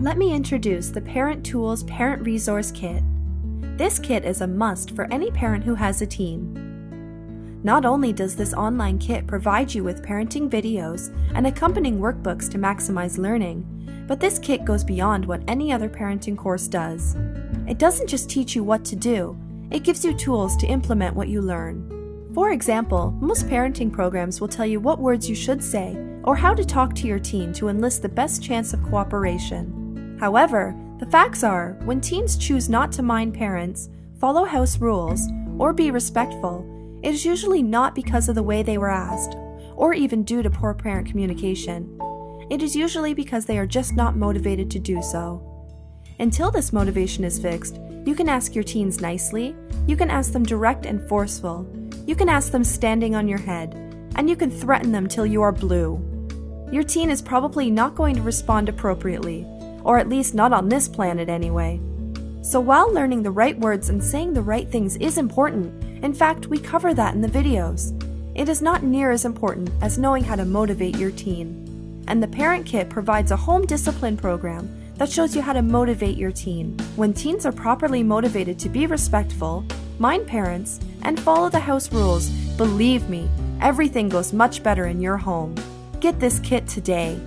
Let me introduce the Parent Tools Parent Resource Kit. This kit is a must for any parent who has a teen. Not only does this online kit provide you with parenting videos and accompanying workbooks to maximize learning, but this kit goes beyond what any other parenting course does. It doesn't just teach you what to do, it gives you tools to implement what you learn. For example, most parenting programs will tell you what words you should say or how to talk to your teen to enlist the best chance of cooperation. However, the facts are, when teens choose not to mind parents, follow house rules, or be respectful, it is usually not because of the way they were asked, or even due to poor parent communication. It is usually because they are just not motivated to do so. Until this motivation is fixed, you can ask your teens nicely, you can ask them direct and forceful, you can ask them standing on your head, and you can threaten them till you are blue. Your teen is probably not going to respond appropriately, or at least not on this planet anyway. So while learning the right words and saying the right things is important, in fact, we cover that in the videos, it is not near as important as knowing how to motivate your teen. And the Parent Kit provides a home discipline program that shows you how to motivate your teen. When teens are properly motivated to be respectful, mind parents, and follow the house rules, believe me, everything goes much better in your home. Get this kit today.